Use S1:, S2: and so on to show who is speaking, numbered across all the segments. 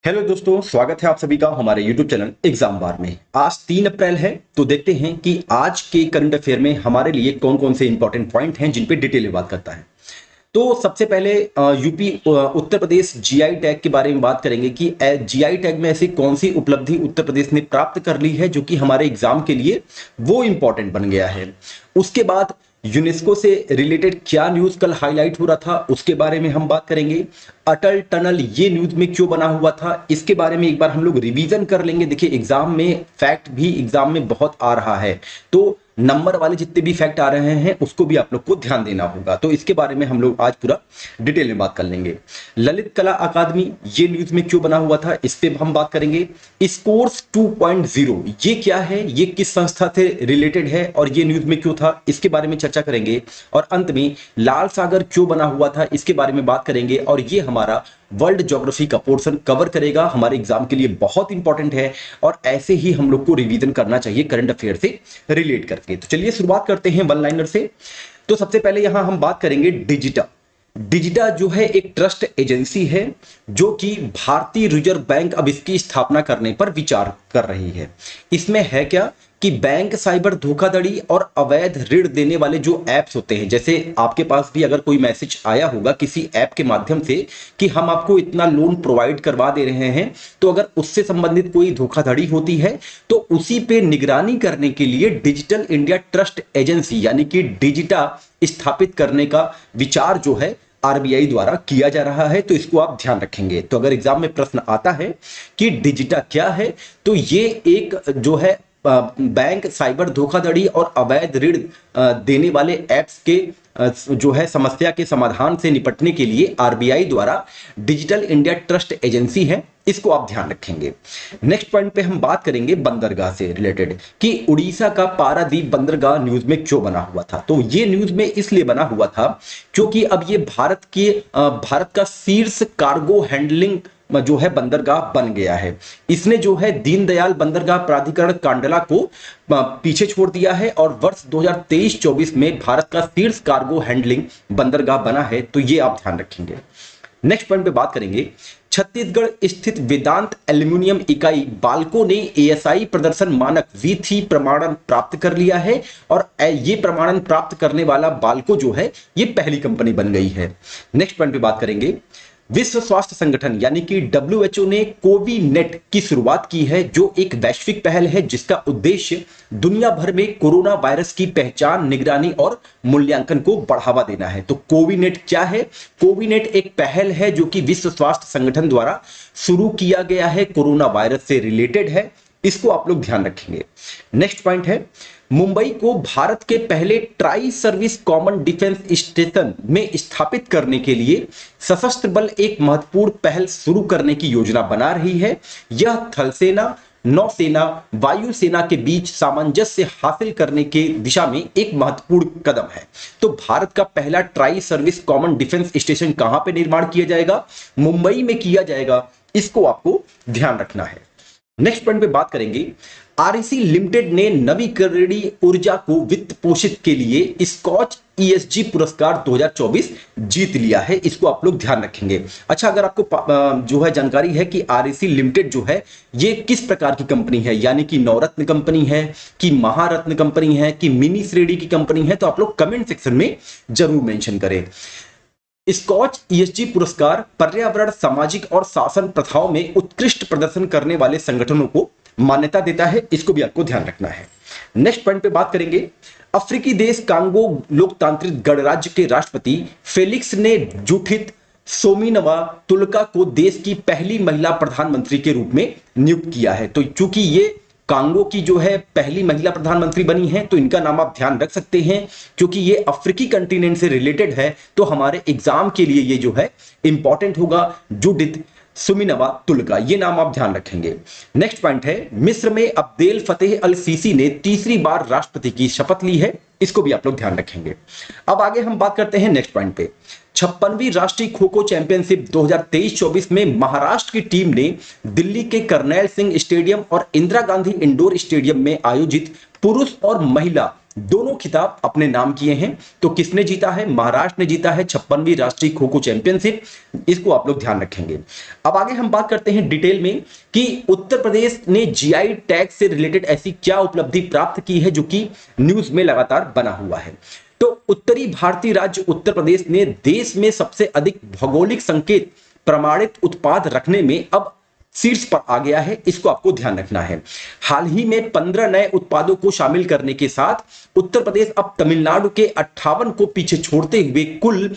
S1: Hello दोस्तों, स्वागत है आप सभी का हमारे YouTube चैनल एग्जाम बार में। आज 3 अप्रैल है, तो देखते हैं कि आज के करंट अफेयर में हमारे लिए कौन कौन से इंपॉर्टेंट पॉइंट हैं जिन पे डिटेल में बात करता है। तो सबसे पहले UP Uttar Pradesh GI tag के बारे में बात करेंगे कि जीआई टैग में ऐसी कौन सी उपलब्धि उत्तर प्रदेश ने प्राप्त कर ली है जो कि हमारे एग्जाम के लिए वो इंपॉर्टेंट बन गया है। उसके बाद यूनेस्को से रिलेटेड क्या न्यूज कल हाईलाइट हो रहा था उसके बारे में हम बात करेंगे। अटल टनल ये न्यूज में क्यों बना हुआ था इसके बारे में एक बार हम लोग रिवीजन कर लेंगे। देखिए, एग्जाम में फैक्ट भी एग्जाम में बहुत आ रहा है, तो नंबर वाले जितने भी फैक्ट आ रहे हैं उसको भी आप लोग को ध्यान देना होगा। तो इसके बारे में हम लोग आज पूरा डिटेल में बात कर लेंगे। ललित कला अकादमी ये न्यूज में क्यों बना हुआ था इस पे हम बात करेंगे। स्कोर्स 2.0 ये क्या है, ये किस संस्था से रिलेटेड है और ये न्यूज में क्यों था इसके बारे में चर्चा करेंगे। और अंत में लाल सागर क्यों बना हुआ था इसके बारे में बात करेंगे और ये हमारा वर्ल्ड ज्योग्राफी का पोर्शन कवर करेगा, हमारे एग्जाम के लिए बहुत इंपॉर्टेंट है और ऐसे ही हम लोग को रिवीजन करना चाहिए करंट अफेयर से रिलेट करके। तो चलिए शुरुआत करते हैं वन लाइनर से। तो सबसे पहले यहां हम बात करेंगे डिजिटा। डिजिटा जो है एक ट्रस्ट एजेंसी है जो कि भारतीय रिजर्व बैंक अब इसकी स्थापना करने पर विचार कर रही है। इसमें है क्या कि बैंक साइबर धोखाधड़ी और अवैध ऋण देने वाले जो ऐप्स होते हैं, जैसे आपके पास भी अगर कोई मैसेज आया होगा किसी ऐप के माध्यम से कि हम आपको इतना लोन प्रोवाइड करवा दे रहे हैं, तो अगर उससे संबंधित कोई धोखाधड़ी होती है तो उसी पे निगरानी करने के लिए डिजिटल इंडिया ट्रस्ट एजेंसी यानी कि डिजिटा स्थापित करने का विचार जो है आरबीआई द्वारा किया जा रहा है। तो इसको आप ध्यान रखेंगे। तो अगर एग्जाम में प्रश्न आता है कि डिजिटा क्या है, तो ये एक जो है बैंक साइबर धोखाधड़ी और अवैध ऋण देने वाले ऐप्स के जो है समस्या के समाधान से निपटने के लिए आरबीआई द्वारा डिजिटल इंडिया ट्रस्ट एजेंसी है, इसको आप ध्यान रखेंगे। नेक्स्ट पॉइंट पे हम बात करेंगे बंदरगाह से रिलेटेड कि उड़ीसा का पारादीप बंदरगाह न्यूज में क्यों बना हुआ था। तो ये न्यूज में इसलिए बना हुआ था क्योंकि अब ये भारत का शीर्ष कार्गो हैंडलिंग जो है बंदरगाह बन गया है। इसने जो है दीनदयाल बंदरगाह प्राधिकरण कांडला को पीछे छोड़ दिया है और वर्ष 2023-24 में भारत का शीर्ष कार्गो हैंडलिंग बंदरगाह बना है। तो ये आप ध्यान रखेंगे। नेक्स्ट पॉइंट पे बात करेंगे छत्तीसगढ़ स्थित वेदांत एल्यूमिनियम इकाई बाल्को ने एएसआई प्रदर्शन मानक V3 प्रमाणन प्राप्त कर लिया है और ये प्रमाणन प्राप्त करने वाला बाल्को जो है ये पहली कंपनी बन गई है। नेक्स्ट पॉइंट पे बात करेंगे विश्व स्वास्थ्य संगठन यानी कि WHO ने कोविनेट की शुरुआत की है जो एक वैश्विक पहल है जिसका उद्देश्य दुनिया भर में कोरोना वायरस की पहचान, निगरानी और मूल्यांकन को बढ़ावा देना है। तो कोविनेट क्या है? कोविनेट एक पहल है जो कि विश्व स्वास्थ्य संगठन द्वारा शुरू किया गया है, कोरोना वायरस से रिलेटेड है, इसको आप लोग ध्यान रखेंगे। नेक्स्ट पॉइंट है मुंबई को भारत के पहले tri service common defence station में स्थापित करने के लिए सशस्त्र बल एक महत्वपूर्ण पहल शुरू करने की योजना बना रही है। यह थल सेना, नौसेना, वायुसेना के बीच सामंजस्य हासिल करने के दिशा में एक महत्वपूर्ण कदम है। तो भारत का पहला tri service common defence station कहां पे निर्माण किया जाएगा? मुंबई में किया जाएगा, इसको आपको ध्यान रखना है। नेक्स्ट पॉइंट पे बात करेंगे आरईसी लिमिटेड ने नवीकरणीय ऊर्जा को वित्त पोषित के लिए स्कॉच ईएसजी पुरस्कार 2024 जीत लिया है, इसको आप लोग ध्यान रखेंगे। अच्छा, अगर आपको जो है जानकारी है कि आरईसी लिमिटेड जो है ये किस प्रकार की कंपनी है, यानी कि नवरत्न कंपनी है कि महारत्न कंपनी है कि मिनी श्रेणी की कंपनी है, तो आप लोग कमेंट सेक्शन में जरूर मेंशन करें। स्कॉच ईएसजी पुरस्कार पर्यावरण, सामाजिक और शासन प्रथाओं में उत्कृष्ट प्रदर्शन करने वाले संगठनों को मान्यता देता है, इसको भी आपको ध्यान रखना है। नेक्स्ट पॉइंट पे बात करेंगे अफ्रीकी देश कांगो लोकतांत्रिक गणराज्य के राष्ट्रपति फेलिक्स ने जुडिथ सोमिनवा तुलका को देश की पहली महिला प्रधानमंत्री के रूप में नियुक्त किया है। तो चूंकि ये कांगो की जो है पहली महिला प्रधानमंत्री बनी है तो इनका नाम आप ध्यान रख सकते हैं क्योंकि ये अफ्रीकी कंटिनेंट से रिलेटेड है, तो हमारे एग्जाम के लिए ये जो है इंपॉर्टेंट होगा। जुडिथ सुमिनवा तुलका, ये नाम आप ध्यान रखेंगे। नेक्स्ट पॉइंट है मिस्र में अब्देल फतेह अल सीसी ने तीसरी बार राष्ट्रपति की शपथ ली है, इसको भी आप लोग ध्यान रखेंगे। अब आगे हम बात करते हैं नेक्स्ट पॉइंट पे 56वीं राष्ट्रीय खो खो चैंपियनशिप 2023-24 में महाराष्ट्र की टीम ने दिल्ली के करनैल सिंह स्टेडियम और इंदिरा गांधी इंडोर स्टेडियम में आयोजित पुरुष और महिला दोनों खिताब अपने नाम किए हैं। तो किसने जीता है? महाराष्ट्र ने जीता है 56वीं राष्ट्रीय खो खो चैंपियनशिप। इसको आप लोग ध्यान रखेंगे। अब आगे हम बात करते हैं डिटेल में कि उत्तर प्रदेश ने जीआई टैग से रिलेटेड ऐसी क्या उपलब्धि प्राप्त की है जो कि न्यूज में लगातार बना हुआ है। तो उत्तरी भारतीय राज्य उत्तर प्रदेश ने देश में सबसे अधिक भौगोलिक संकेत प्रमाणित उत्पाद रखने में अब शीर्ष पर आ गया है। इसको आपको ध्यान रखना है। हाल ही में 15 नए उत्पादों को शामिल करने के साथ उत्तर प्रदेश अब तमिलनाडु के 58 को पीछे छोड़ते हुए कुल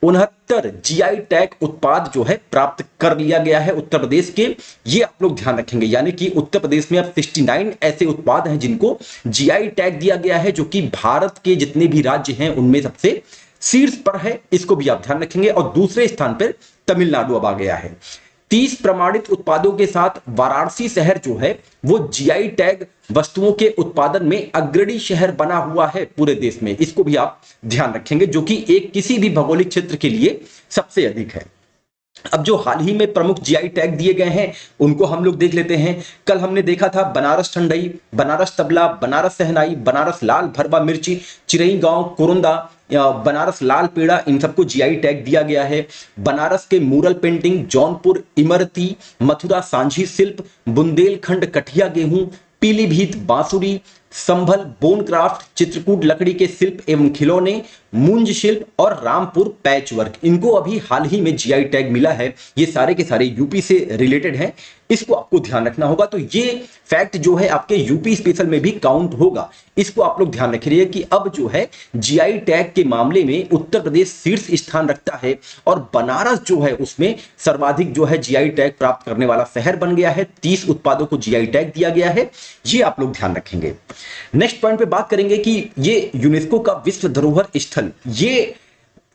S1: 69 जीआई टैग उत्पाद जो है प्राप्त कर लिया गया है उत्तर प्रदेश के। ये आप लोग ध्यान रखेंगे, यानी कि उत्तर प्रदेश में अब 69 ऐसे उत्पाद हैं जिनको जीआई टैग दिया गया है, जो कि भारत के जितने भी राज्य हैं उनमें सबसे शीर्ष पर है। इसको भी आप ध्यान रखेंगे। और दूसरे स्थान पर तमिलनाडु अब आ गया है। 30 प्रमाणित उत्पादों के साथ वाराणसी शहर जो है वो जीआई टैग वस्तुओं के उत्पादन में अग्रणी शहर बना हुआ है पूरे देश में। इसको भी आप ध्यान रखेंगे, जो कि एक किसी भी भौगोलिक क्षेत्र के लिए सबसे अधिक है। अब जो हाल ही में प्रमुख जीआई टैग दिए गए हैं उनको हम लोग देख लेते हैं। कल हमने देखा था बनारस ठंडई, बनारस तबला, बनारस सहनाई, बनारस लाल भरवा मिर्ची, चिरई गांव कुरुंदा, बनारस लाल पेड़ा, इन सबको जीआई टैग दिया गया है। बनारस के मूरल पेंटिंग, जौनपुर इमरती, मथुरा सांझी शिल्प, बुंदेलखंड कठिया गेहूं, पीलीभीत बांसुरी, संभल बोन क्राफ्ट, चित्रकूट लकड़ी के शिल्प एवं खिलौने, मुंज शिल्प और रामपुर पैच वर्क, इनको अभी हाल ही में जीआई टैग मिला है। ये सारे के सारे यूपी से रिलेटेड हैं। इसको आपको ध्यान रखना होगा। तो ये फैक्ट जो है आपके यूपी स्पेशल में भी काउंट होगा। इसको आप लोग ध्यान रखिए कि अब जो है जीआई टैग के मामले में उत्तर प्रदेश शीर्ष स्थान रखता है और बनारस जो है उसमें सर्वाधिक जो है जीआई टैग प्राप्त करने वाला शहर बन गया है। 30 उत्पादों को जीआई टैग दिया गया है। ये आप लोग ध्यान रखेंगे। नेक्स्ट पॉइंट पे बात करेंगे कि ये यूनेस्को का विश्व धरोहर स्थल ये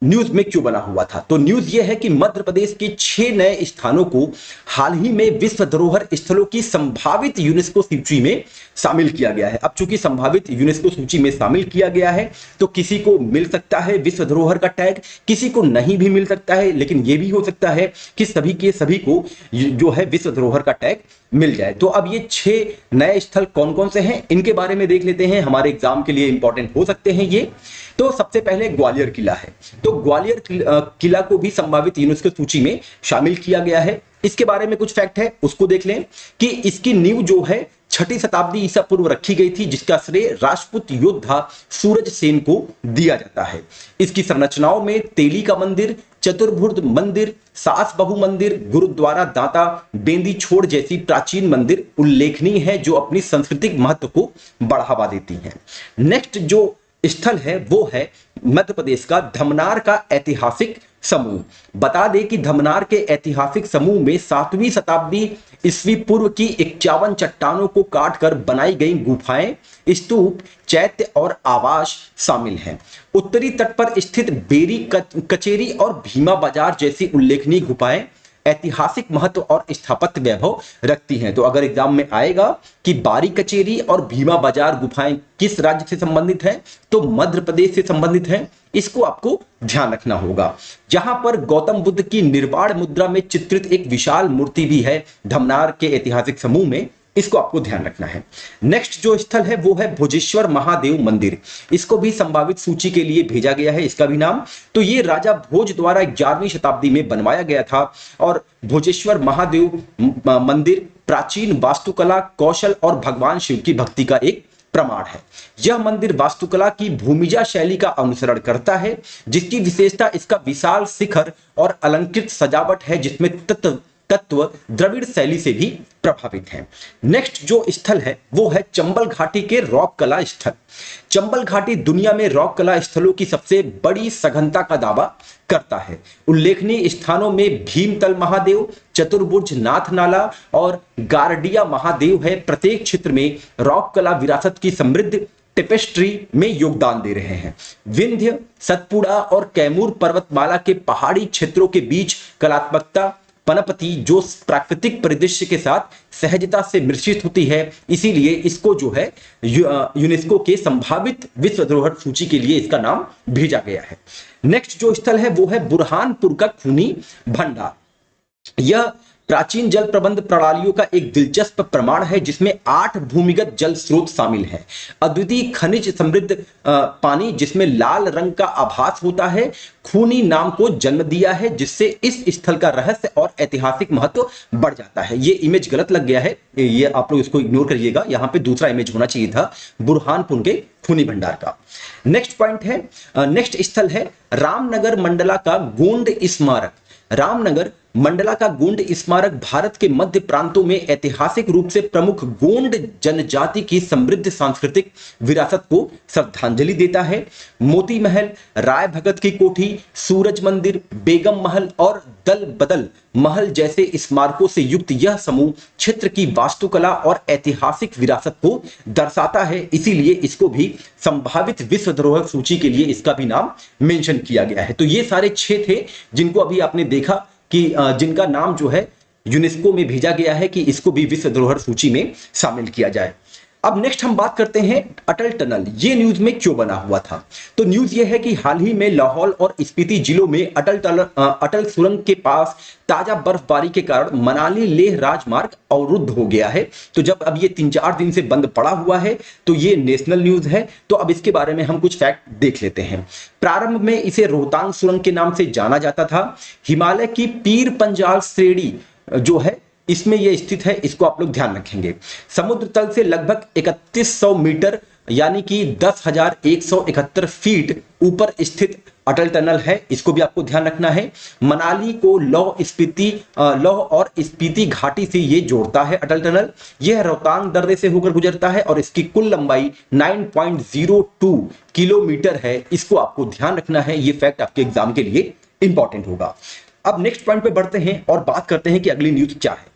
S1: न्यूज में क्यों बना हुआ था। तो न्यूज ये है कि मध्य प्रदेश के 6 नए स्थानों को हाल ही में विश्व धरोहर स्थलों की संभावित यूनेस्को सूची में शामिल किया गया है। अब चूंकि संभावित यूनेस्को सूची में शामिल किया गया है तो किसी को मिल सकता है विश्व धरोहर का टैग, किसी को नहीं भी मिल सकता है, लेकिन यह भी हो सकता है कि सभी के सभी को जो है विश्व धरोहर का टैग मिल जाए। तो अब ये 6 नए स्थल कौन कौन से हैं इनके बारे में देख लेते हैं। हमारे एग्जाम के लिए इंपॉर्टेंट हो सकते हैं ये। तो सबसे पहले ग्वालियर किला है। तो ग्वालियर किला को भी संभावित यूनेस्को सूची में शामिल किया गया है। इसके बारे में कुछ फैक्ट है उसको देख लें कि इसकी नींव जो है 6ठी शताब्दी ईसा पूर्व रखी गई थी, जिसका श्रेय राजपूत योद्धा सूरज सेन को दिया जाता है। इसकी संरचनाओं में तेली का मंदिर, चतुर्भुज मंदिर, सास बहु मंदिर, गुरुद्वारा दाता बेंदी छोड़ जैसी प्राचीन मंदिर उल्लेखनीय है जो अपनी सांस्कृतिक महत्व को बढ़ावा देती हैं। नेक्स्ट जो स्थल है वो है मध्य प्रदेश का धमनार का ऐतिहासिक समूह। बता दें कि धमनार के ऐतिहासिक समूह में 7वीं शताब्दी ईस्वी पूर्व की 51 चट्टानों को काटकर बनाई गई गुफाएं, स्तूप, चैत्य और आवास शामिल हैं। उत्तरी तट पर स्थित बेरी कचेरी और भीमा बाजार जैसी उल्लेखनीय गुफाएं ऐतिहासिक महत्व और स्थापत्य वैभव रखती हैं। तो अगर एग्जाम में आएगा कि बारी कचेरी और भीमा बाजार गुफाएं किस राज्य से संबंधित हैं, तो मध्य प्रदेश से संबंधित हैं। इसको आपको ध्यान रखना होगा। जहां पर गौतम बुद्ध की निर्वाण मुद्रा में चित्रित एक विशाल मूर्ति भी है धमनार के ऐतिहासिक समूह में। इसको आपको ध्यान रखना है। नेक्स्ट जो स्थल है वो है भोजेश्वर महादेव मंदिर। इसको भी संभावित सूची के लिए भेजा गया है, इसका भी नाम। तो ये राजा भोज द्वारा 11वीं शताब्दी में बनवाया गया था और भोजेश्वर महादेव मंदिर प्राचीन वास्तुकला कौशल और भगवान शिव की भक्ति का एक प्रमाण है। यह मंदिर वास्तुकला की भूमिजा शैली का अनुसरण करता है, जिसकी विशेषता इसका विशाल शिखर और अलंकृत सजावट है, जिसमें तत्व द्रविड़ शैली से भी प्रभावित है। नेक्स्ट जो स्थल है वो है चंबल घाटी के रॉक कला स्थल। चंबल घाटी दुनिया में रॉक कला स्थलों की सबसे बड़ी सघनता का दावा करता है। उल्लेखनीय स्थानों में भीमतल महादेव, चतुर्भुज नाथ नाला और गारडिया महादेव है। प्रत्येक क्षेत्र में रॉक कला विरासत की समृद्ध टेपेस्ट्री में योगदान दे रहे हैं। विंध्य, सतपुड़ा और कैमूर पर्वतमाला के पहाड़ी क्षेत्रों के बीच कलात्मकता पनपति जो प्राकृतिक परिदृश्य के साथ सहजता से मिश्रित होती है, इसीलिए इसको जो है यूनेस्को के संभावित विश्व धरोहर सूची के लिए इसका नाम भेजा गया है। नेक्स्ट जो स्थल है वो है बुरहानपुर का खूनी भंडार। यह प्राचीन जल प्रबंध प्रणालियों का एक दिलचस्प प्रमाण है जिसमें 8 भूमिगत जल स्रोत शामिल हैं। अद्वितीय खनिज समृद्ध पानी जिसमें लाल रंग का आभास होता है खूनी नाम को जन्म दिया है, जिससे इस स्थल का रहस्य और ऐतिहासिक महत्व बढ़ जाता है। ये इमेज गलत लग गया है, ये आप लोग इसको इग्नोर करिएगा, यहां पे दूसरा इमेज होना चाहिए था बुरहानपुर के खूनी भंडार का। नेक्स्ट पॉइंट है, नेक्स्ट स्थल है रामनगर मंडला का गोंड स्मारक। रामनगर मंडला का गोंड स्मारक भारत के मध्य प्रांतों में ऐतिहासिक रूप से प्रमुख गोंड जनजाति की समृद्ध सांस्कृतिक विरासत को श्रद्धांजलि देता है। मोती महल, राय भगत की कोठी, सूरज मंदिर, बेगम महल और दल बदल महल जैसे स्मारकों से युक्त यह समूह क्षेत्र की वास्तुकला और ऐतिहासिक विरासत को दर्शाता है, इसीलिए इसको भी संभावित विश्व धरोहर सूची के लिए इसका भी नाम मेंशन किया गया है। तो ये सारे 6 थे जिनको अभी आपने देखा कि जिनका नाम जो है यूनेस्को में भेजा गया है कि इसको भी विश्व धरोहर सूची में शामिल किया जाए। अब नेक्स्ट हम बात करते हैं अटल टनल, ये न्यूज में क्यों बना हुआ था। तो न्यूज ये है कि हाल ही में लाहौल और स्पीति जिलों में अटल सुरंग के पास ताजा बर्फबारी के कारण मनाली लेह राजमार्ग अवरुद्ध हो गया है। तो जब अब ये 3-4 दिन से बंद पड़ा हुआ है तो ये नेशनल न्यूज है। तो अब इसके बारे में हम कुछ फैक्ट देख लेते हैं। प्रारंभ में इसे रोहतांग सुरंग के नाम से जाना जाता था। हिमालय की पीर पंजाल श्रेणी जो है इसमें यह स्थित है, इसको आप लोग ध्यान रखेंगे। समुद्र तल से लगभग 3100 मीटर यानी कि 10,171 फीट ऊपर स्थित अटल टनल है, इसको भी आपको ध्यान रखना है। मनाली को लौह और स्पीति घाटी से ये जोड़ता है अटल टनल। यह रोहतांग दर्रे से होकर गुजरता है और इसकी कुल लंबाई 9.02 किलोमीटर है, इसको आपको ध्यान रखना है। ये फैक्ट आपके एग्जाम के लिए इंपॉर्टेंट होगा। अब नेक्स्ट पॉइंट पे बढ़ते हैं और बात करते हैं कि अगली न्यूज क्या है।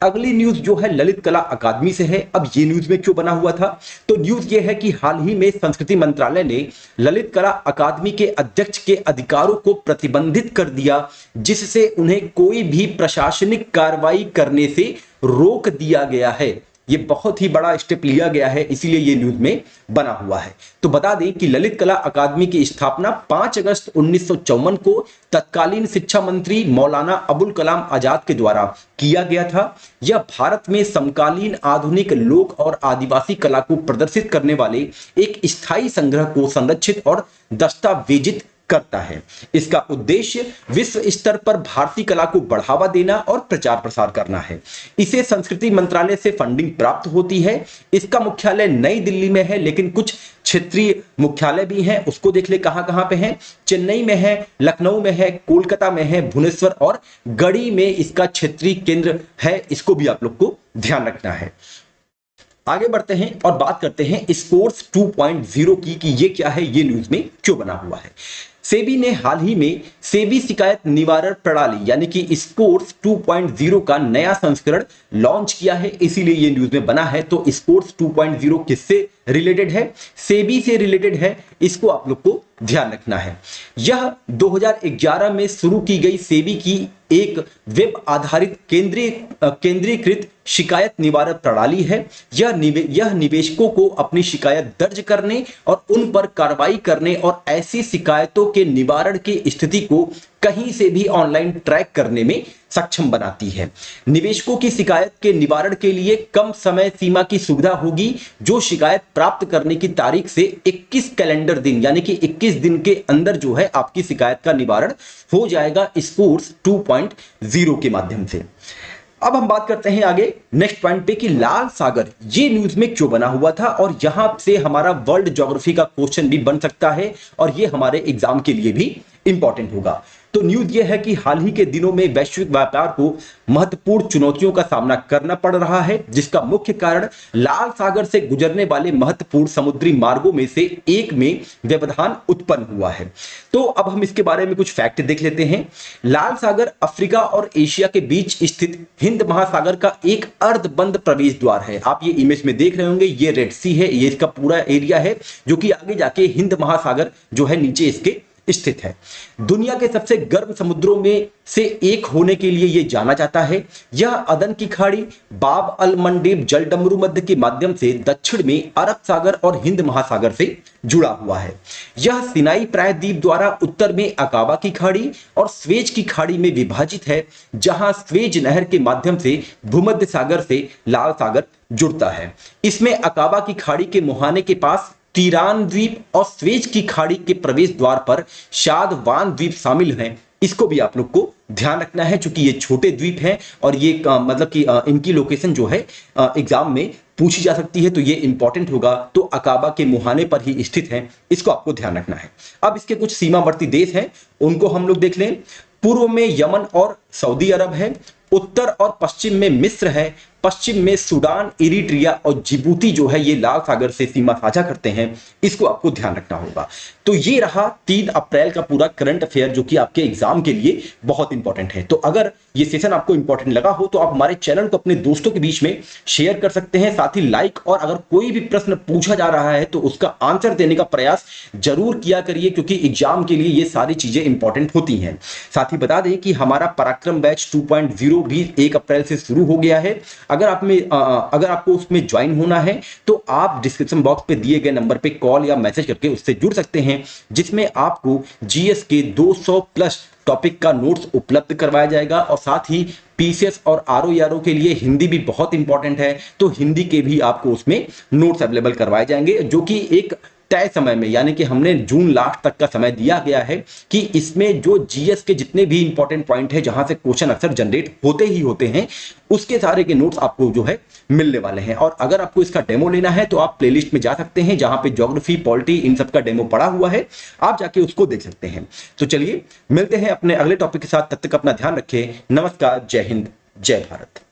S1: अगली न्यूज जो है ललित कला अकादमी से है। अब ये न्यूज में क्यों बना हुआ था, तो न्यूज ये है कि हाल ही में संस्कृति मंत्रालय ने ललित कला अकादमी के अध्यक्ष के अधिकारों को प्रतिबंधित कर दिया, जिससे उन्हें कोई भी प्रशासनिक कार्रवाई करने से रोक दिया गया है। ये बहुत ही बड़ा स्टेप लिया गया है, इसीलिए ये न्यूज में बना हुआ है। तो बता दें कि ललित कला अकादमी की स्थापना 5 अगस्त 1954 को तत्कालीन शिक्षा मंत्री मौलाना अबुल कलाम आजाद के द्वारा किया गया था। यह भारत में समकालीन आधुनिक लोक और आदिवासी कला को प्रदर्शित करने वाले एक स्थायी संग्रह को संरक्षित और दस्तावेजित करता है। इसका उद्देश्य विश्व स्तर पर भारतीय कला को बढ़ावा देना और प्रचार प्रसार करना है। इसे संस्कृति मंत्रालय से फंडिंग प्राप्त होती है। इसका मुख्यालय नई दिल्ली में है, लेकिन कुछ क्षेत्रीय मुख्यालय भी हैं, उसको देख ले कहां कहां पे हैं। चेन्नई में है, लखनऊ में है, कोलकाता में है, भुवनेश्वर और गढ़ी में इसका क्षेत्रीय केंद्र है, इसको भी आप लोग को ध्यान रखना है। आगे बढ़ते हैं और बात करते हैं स्पोर्ट्स 2.0 की कि ये क्या है, ये न्यूज में क्यों बना हुआ है। सेबी ने हाल ही में सेबी शिकायत निवारण प्रणाली यानी कि स्पोर्ट्स 2.0 का नया संस्करण लॉन्च किया है, इसीलिए ये न्यूज में बना है। तो स्पोर्ट्स 2.0 किससे रिलेटेड है, सेबी से रिलेटेड है, इसको आप लोग को ध्यान रखना है। यह 2011 में शुरू की गई सेबी की एक वेब आधारित केंद्रीकृत शिकायत निवारण प्रणाली है। यह निवेशकों को अपनी शिकायत दर्ज करने और उन पर कार्रवाई करने और ऐसी शिकायतों के निवारण की स्थिति को कहीं से भी ऑनलाइन ट्रैक करने में सक्षम बनाती है। निवेशकों की शिकायत के निवारण के लिए कम समय सीमा की सुविधा होगी, जो शिकायत प्राप्त करने की तारीख से 21 कैलेंडर दिन यानी कि 21 दिन के अंदर जो है आपकी शिकायत का निवारण हो जाएगा स्पोर्ट्स 2.0 के माध्यम से। अब हम बात करते हैं आगे नेक्स्ट पॉइंट पे कि लाल सागर ये न्यूज में क्यों बना हुआ था, और यहां से हमारा वर्ल्ड ज्योग्राफी का क्वेश्चन भी बन सकता है और ये हमारे एग्जाम के लिए भी इंपॉर्टेंट होगा। तो न्यूज ये है कि हाल ही के दिनों में वैश्विक व्यापार को महत्वपूर्ण चुनौतियों का सामना करना पड़ रहा है, जिसका मुख्य कारण लाल सागर से गुजरने वाले महत्वपूर्ण समुद्री मार्गों में से एक में व्यवधान उत्पन्न हुआ है। तो अब हम इसके बारे में कुछ फैक्ट देख लेते हैं। लाल सागर अफ्रीका और एशिया के बीच स्थित हिंद महासागर का एक अर्धबंद प्रवेश द्वार है। आप ये इमेज में देख रहे होंगे, ये रेड सी है, ये इसका पूरा एरिया है जो कि आगे जाके हिंद महासागर जो है नीचे इसके स्थित है। दुनिया के सबसे गर्म समुद्रों में से एक होने के लिए यह जाना जाता है। यह अदन की खाड़ी, बाब अल मंडेब जलडमरू मध्य के माध्यम से दक्षिण में अरब सागर और हिंद महासागर से जुड़ा हुआ है। यह सिनाई प्रायद्वीप द्वारा उत्तर में अकाबा की खाड़ी और स्वेज की खाड़ी में विभाजित है, जहां स्वेज नहर के माध्यम से भूमध्य सागर से लाल सागर जुड़ता है। इसमें अकाबा की खाड़ी के मुहाने के पास तीरान द्वीप और स्वेज की खाड़ी के प्रवेश द्वार पर शादवान द्वीप शामिल हैं। इसको भी आप लोग को ध्यान रखना है, क्योंकि ये छोटे द्वीप हैं और ये मतलब कि इनकी लोकेशन जो है एग्जाम में पूछी जा सकती है, तो ये इंपॉर्टेंट होगा। तो अकाबा के मुहाने पर ही स्थित है, इसको आपको ध्यान रखना है। अब इसके कुछ सीमावर्ती देश हैं, उनको हम लोग देख लें। पूर्व में यमन और सऊदी अरब है, उत्तर और पश्चिम में मिस्र है, पश्चिम में सूडान, इरिट्रिया और जिबूती जो है ये लाल सागर से सीमा साझा करते हैं। इसको आपको ध्यान रखना होगा। तो ये रहा 3 अप्रैल का पूरा करंट अफेयर, जो कि आपके एग्जाम के लिए बहुत इंपॉर्टेंट है। तो अगर ये सेशन आपको इंपॉर्टेंट लगा हो तो आप हमारे चैनल को अपने दोस्तों के बीच में शेयर कर सकते हैं, साथ ही लाइक, और अगर कोई भी प्रश्न पूछा जा रहा है तो उसका आंसर देने का प्रयास जरूर किया करिए, क्योंकि एग्जाम के लिए ये सारी चीजें इंपॉर्टेंट होती हैं। साथ ही बता दें कि हमारा पराक्रम बैच 2.0 भी 1 अप्रैल से शुरू हो गया है। अगर आपको उसमें ज्वाइन होना है तो आप डिस्क्रिप्शन बॉक्स पे दिए गए नंबर पे कॉल या मैसेज करके उससे जुड़ सकते हैं, जिसमें आपको जीएस के 200 प्लस टॉपिक का नोट्स उपलब्ध करवाया जाएगा, और साथ ही पीसीएस और आरओ के लिए हिंदी भी बहुत इंपॉर्टेंट है, तो हिंदी के भी आपको उसमें नोट्स अवेलेबल करवाए जाएंगे, जो कि एक तय समय में, यानी कि हमने जून लास्ट तक का समय दिया गया है कि इसमें जो जीएस के जितने भी इंपॉर्टेंट पॉइंट है, जहां से क्वेश्चन अक्सर जनरेट होते ही होते हैं, उसके सारे के नोट्स आपको जो है मिलने वाले हैं। और अगर आपको इसका डेमो लेना है तो आप प्लेलिस्ट में जा सकते हैं, जहां पे ज्योग्राफी, पॉलिटी, इन सब का डेमो पड़ा हुआ है, आप जाके उसको देख सकते हैं। तो चलिए मिलते हैं अपने अगले टॉपिक के साथ, तब तक अपना ध्यान रखें। नमस्कार, जय हिंद, जय भारत।